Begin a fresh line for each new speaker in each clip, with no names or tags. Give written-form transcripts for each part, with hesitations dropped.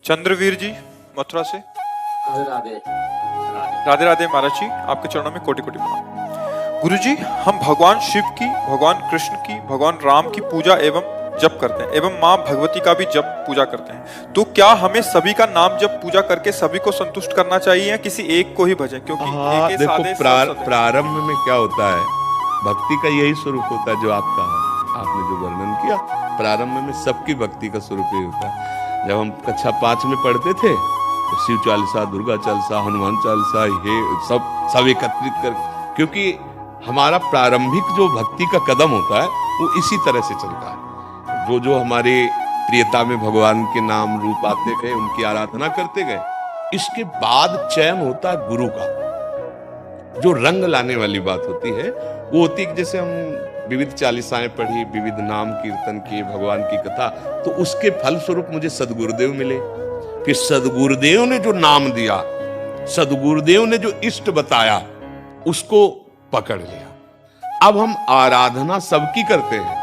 चंद्रवीर जी मथुरा से।
राधे राधे।
राधे राधे महाराज जी, आपके चरणों में कोटि कोटि प्रणाम। गुरु जी, हम भगवान शिव की, भगवान कृष्ण की, भगवान राम की पूजा एवं जप करते हैं एवं माँ भगवती का भी जप पूजा करते हैं, तो क्या हमें सभी का नाम जप पूजा करके सभी को संतुष्ट करना चाहिए या किसी एक को ही भजें? क्योंकि एक ही
देखो
साधे सब साधे।
प्रारंभ में क्या होता है, भक्ति का यही स्वरूप होता है जो आपने जो वर्णन किया। प्रारंभ में सबकी भक्ति का स्वरूप यही होता है। जब हम कक्षा 5 में पढ़ते थे तो शिव चालीसा, दुर्गा चालीसा, हनुमान चालीसा, ये सब एकत्रित कर, क्योंकि हमारा प्रारंभिक जो भक्ति का कदम होता है वो इसी तरह से चलता है। जो हमारे प्रियता में भगवान के नाम रूप आते गए, उनकी आराधना करते गए, इसके बाद चयन होता है गुरु का। जो रंग लाने वाली बात होती है वो होती है कि जैसे हम विविध चालीसाएं पढ़ी, विविध नाम कीर्तन किए, भगवान की कथा, तो उसके फल स्वरूप मुझे सदगुरुदेव मिले। फिर सदगुरुदेव ने जो नाम दिया, सदगुरुदेव ने जो इष्ट बताया, उसको पकड़ लिया। अब हम आराधना सबकी करते हैं,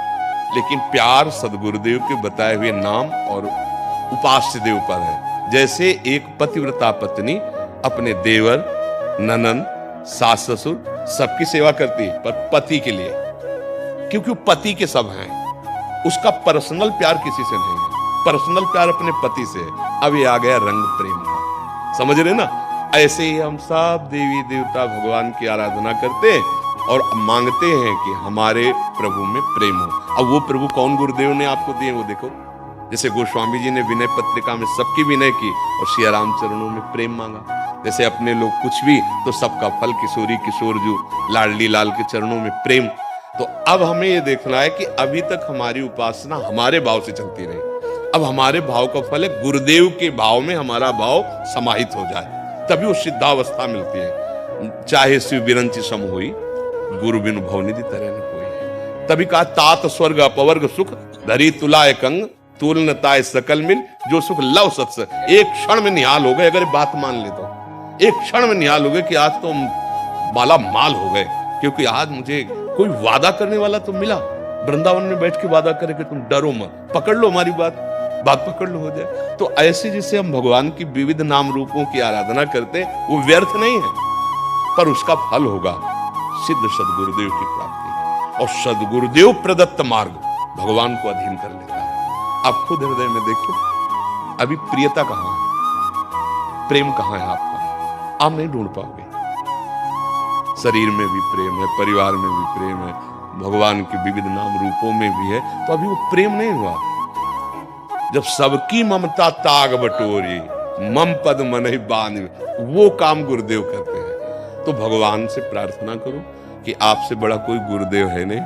लेकिन प्यार सदगुरुदेव के बताए हुए नाम और उपास्य देव पर है। जैसे एक पतिव्रता पत्नी अपने देवर, ननंद, सास ससुर सबकी सेवा करती है, पर पति के लिए, क्योंकि वो पति के सब हैं, उसका पर्सनल प्यार किसी से नहीं है, पर्सनल प्यार अपने पति से है। अब ये आ गया रंग प्रेम का, समझ रहे ना? ऐसे ही हम सब देवी देवता भगवान की आराधना करते हैं और मांगते हैं कि हमारे प्रभु में प्रेम हो। अब वो प्रभु कौन गुरुदेव ने आपको दिए वो देखो। जैसे गोस्वामी जी ने विनय पत्रिका में सबकी विनय की और सिया राम चरणों में प्रेम मांगा। जैसे अपने लोग कुछ भी तो सबका फल किशोरी किशोर जो लाडली लाल के चरणों में प्रेम। तो अब हमें ये देखना है कि अभी तक हमारी उपासना हमारे भाव से चलती रही, अब हमारे भाव का फल है गुरुदेव के भाव में हमारा भाव समाहित हो जाए, तभी वो सिद्धावस्था मिलती है। चाहे शिव बिरंची सम होई, गुरु बिनु भवनिधि तरह न कोई। तभी कहा तात स्वर्ग अपवर्ग सुख धरी तुलाय कंग तुलनताय सकल मिल, जो सुख लव सत्स। एक क्षण में निहाल हो गए, अगर बात मान ले तो एक क्षण में निहाल हो गए कि आज तो माला माल हो गए, क्योंकि आज मुझे कोई वादा करने वाला तो मिला। वृंदावन में बैठ के वादा करे कि तुम डरो मत, पकड़ लो हमारी बात पकड़ लो, हो जाए। तो ऐसे जिसे हम भगवान की विविध नाम रूपों की आराधना करते हैं, वो व्यर्थ नहीं है, पर उसका फल होगा सिद्ध सदगुरुदेव की प्राप्ति। और सदगुरुदेव प्रदत्त मार्ग भगवान को अधीन कर लेता है। आप खुद हृदय में देखो, अभी प्रियता कहां है, प्रेम कहां है आपका? आप नहीं ढूंढ पाओगे। शरीर में भी प्रेम है, परिवार में भी प्रेम है, भगवान के विविध नाम रूपों में भी है, तो अभी वो प्रेम नहीं हुआ। जब सबकी ममता ताग बटोरी, मम पद मन ही बांध, वो काम गुरुदेव करते हैं। तो भगवान से प्रार्थना करो कि आपसे बड़ा कोई गुरुदेव है नहीं,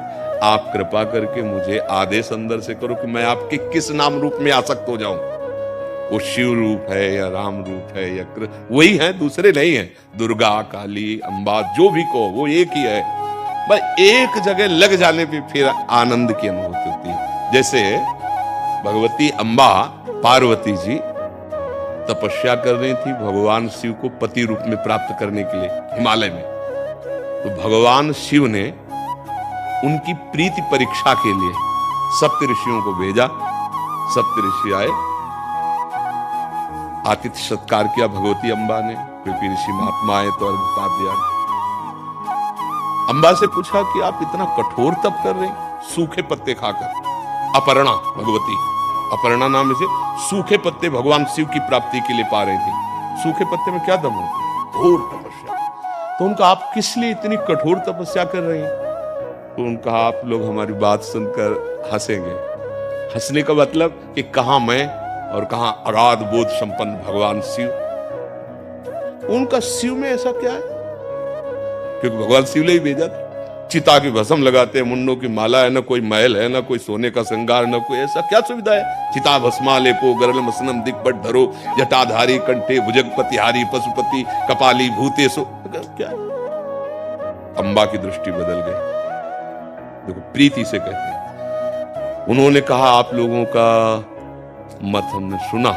आप कृपा करके मुझे आदेश अंदर से करो कि मैं आपके किस नाम रूप में आसक्त हो जाऊं। वो शिव रूप है या राम रूप है या वही है, दूसरे नहीं है। दुर्गा, काली, अम्बा, जो भी कहो वो एक ही है। बस एक जगह लग जाने पे फिर आनंद की अनुभूति होती है। जैसे भगवती अम्बा पार्वती जी तपस्या कर रही थी भगवान शिव को पति रूप में प्राप्त करने के लिए हिमालय में, तो भगवान शिव ने उनकी प्रीति परीक्षा के लिए सप्त ऋषियों को भेजा। सप्त ऋषि आए, आतिथ्य सत्कार किया भगवती अम्बा ने, क्योंकि ऋषि महात्मा आए तो अर्घ्यपात दिया। अम्बा से पूछा कि आप इतना कठोर तप कर रहे हैं सूखे पत्ते खाकर। अपर्णा, भगवती अपर्णा नाम से सूखे पत्ते भगवान शिव की प्राप्ति के लिए पा रही थी। सूखे पत्ते में क्या दम होती है? घोर तपस्या। तो उनका आप किस लिए इतनी कठोर तपस्या कर रहे हैं? तो उनका आप लोग हमारी बात सुनकर हंसेंगे। हंसने का मतलब कि कहां मैं और कहां अगाध बोध संपन्न भगवान शिव। उनका शिव में ऐसा क्या है? क्योंकि भगवान शिव ने ही भेजा था। चिता की भस्म लगाते हैं, मुंडों की माला है, ना कोई महल है, ना कोई सोने का श्रृंगार, ना कोई ऐसा क्या सुविधा है? चिता भस्मा लेपो गरल मसनम दिग्बट धरो जटाधारी कंठे भुजगपतिहारी पशुपति कपाली भूतेशो, क्या है? अम्बा की दृष्टि बदल गई। देखो, प्रीति से कहते हैं। उन्होंने कहा आप लोगों का मत हमने सुना।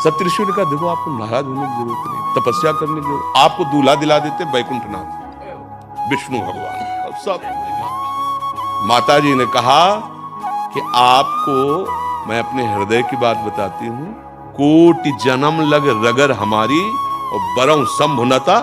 सप्तऋषि ने कहा देखो आपको नाराज होने की जरूरत नहीं, तपस्या करने की जरूरत। आपको दूल्हा दिला देते बैकुंठनाथ विष्णु भगवान। सब माता जी ने कहा कि आपको मैं अपने हृदय की बात बताती हूं। कोटि जन्म लग रगर हमारी और बरौं संभुनता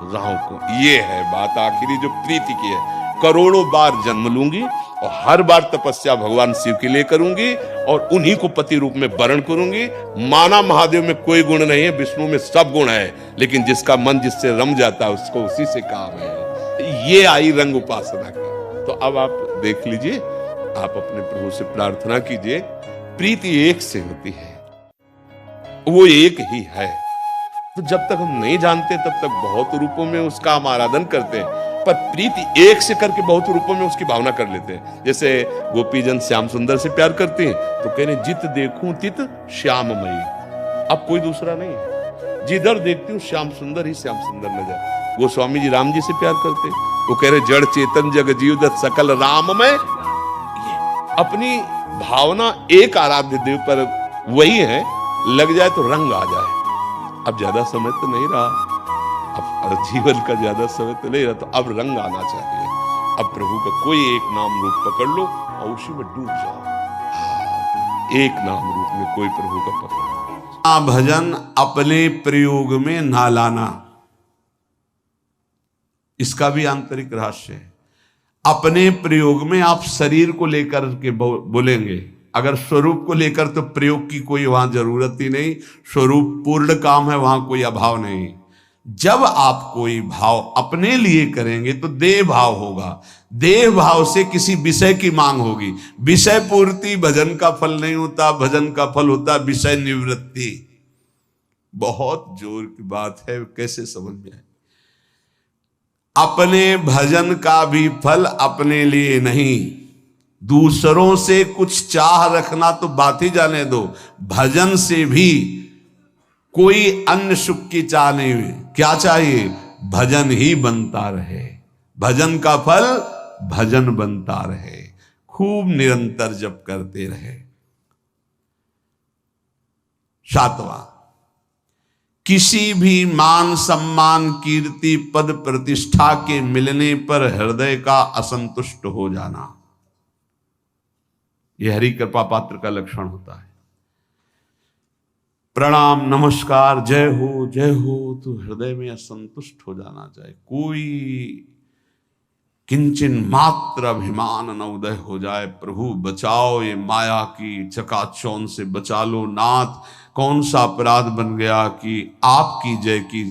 राव को। ये है बात आखिरी जो प्रीति की है। करोड़ों बार जन्म लूंगी और हर बार तपस्या भगवान शिव के लिए करूंगी और उन्हीं को पति रूप में वरण करूंगी। माना महादेव में कोई गुण नहीं है, विष्णु में सब गुण है, लेकिन जिसका मन जिससे रम जाता है उसको उसी से काम है। ये आई रंग उपासना की। तो अब आप देख लीजिए, आप अपने प्रभु से प्रार्थना कीजिए। प्रीति एक से होती है, वो एक ही है। तो जब तक हम नहीं जानते तब तक बहुत रूपों में उसका हम आराधन करते हैं, पर प्रीति एक से करके बहुत रूपों में उसकी भावना कर लेते हैं। जैसे गोपीजन श्याम सुंदर से प्यार करते हैं तो कह रहे जित देखूं तित श्याममयी। अब कोई दूसरा नहीं है, जिधर देखती हूँ श्याम सुंदर ही श्याम सुंदर नजर। गोस्वामी जी राम जी से प्यार करते, वो कह रहे जड़ चेतन जग जीव दत्त सकल राममय। अपनी भावना एक आराध्य देव पर वही है, लग जाए तो रंग आ जाए। अब ज्यादा समय तो नहीं रहा, अब जीवन का ज्यादा समय तो नहीं रहा, तो अब रंग आना चाहिए। अब प्रभु का कोई एक नाम रूप पकड़ लो और उसी में डूब जाओ। एक नाम रूप में कोई प्रभु का पकड़ लो।
भजन अपने प्रयोग में ना लाना, इसका भी आंतरिक रहस्य है। अपने प्रयोग में आप शरीर को लेकर के बोलेंगे, अगर स्वरूप को लेकर तो प्रयोग की कोई वहां जरूरत ही नहीं। स्वरूप पूर्ण काम है, वहां कोई अभाव नहीं। जब आप कोई भाव अपने लिए करेंगे तो देह भाव होगा, देह भाव से किसी विषय की मांग होगी। विषय पूर्ति भजन का फल नहीं होता, भजन का फल होता विषय निवृत्ति। बहुत जोर की बात है, कैसे समझ में आए। अपने भजन का भी फल अपने लिए नहीं, दूसरों से कुछ चाह रखना तो बात ही जाने दो। भजन से भी कोई अन्य सुख की चाह नहीं हुई। क्या चाहिए? भजन ही बनता रहे, भजन का फल भजन बनता रहे, खूब निरंतर जप करते रहे। 7वां, किसी भी मान सम्मान कीर्ति पद प्रतिष्ठा के मिलने पर हृदय का असंतुष्ट हो जाना, यह हरि कृपा पात्र का लक्षण होता है। प्रणाम नमस्कार जय हो तो हृदय में असंतुष्ट हो जाना चाहिए। कोई किंचन मात्र अभिमान न उदय हो जाए। प्रभु बचाओ, ये माया की चकाचौंध से बचा लो नाथ। कौन सा अपराध बन गया कि आपकी जय की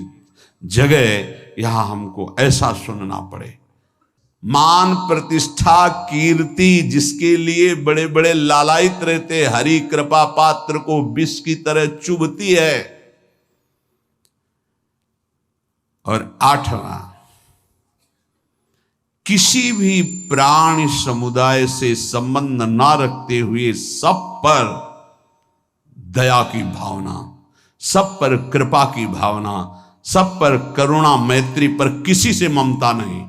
जगह यहां हमको ऐसा सुनना पड़े। मान प्रतिष्ठा कीर्ति जिसके लिए बड़े बड़े लालायित रहते, हरि कृपा पात्र को विष की तरह चुभती है। और 8वां, किसी भी प्राणी समुदाय से संबंध ना रखते हुए सब पर दया की भावना, सब पर कृपा की भावना, सब पर करुणा मैत्री पर किसी से ममता नहीं।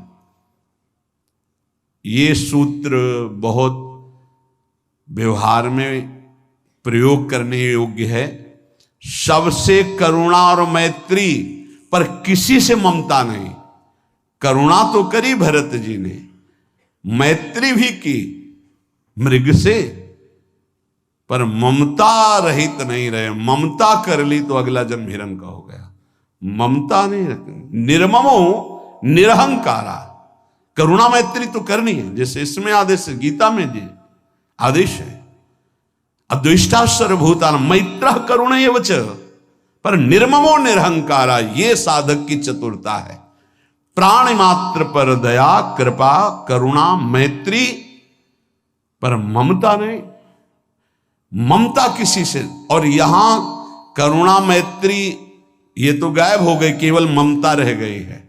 ये सूत्र बहुत व्यवहार में प्रयोग करने योग्य है। सबसे करुणा और मैत्री पर किसी से ममता नहीं। करुणा तो करी भरत जी ने, मैत्री भी की मृग से, पर ममता रहित नहीं रहे। ममता कर ली तो अगला जन्म हिरण का हो गया। ममता नहीं रखनी। निर्ममो निरहंकारा, करुणा मैत्री तो करनी है, जैसे इसमें आदेश है, गीता में जी आदेश है अद्वेष्टा सर्वभूतान मैत्र करुणैव च, पर निर्ममो निरहंकारा, ये साधक की चतुरता है। प्राणी मात्र पर दया कृपा करुणा मैत्री, पर ममता नहीं। ममता किसी से, और यहां करुणा मैत्री ये तो गायब हो गई, केवल ममता रह गई है।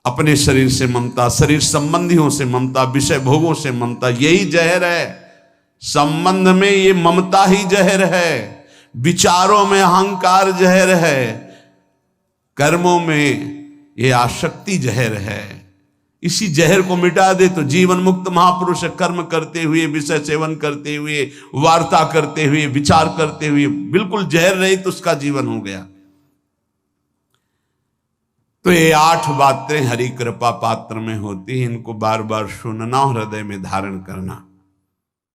अपने शरीर से ममता, शरीर संबंधियों से ममता, विषय भोगों से ममता, यही जहर है। संबंध में ये ममता ही जहर है, विचारों में अहंकार जहर है, कर्मों में ये आसक्ति जहर है। इसी जहर को मिटा दे तो जीवन मुक्त महापुरुष कर्म करते हुए, विषय सेवन करते हुए, वार्ता करते हुए, विचार करते हुए, बिल्कुल जहर रहित उसका जीवन हो गया। तो ये 8 बातें हरि कृपा पात्र में होती हैं, इनको बार बार सुनना, हृदय में धारण करना।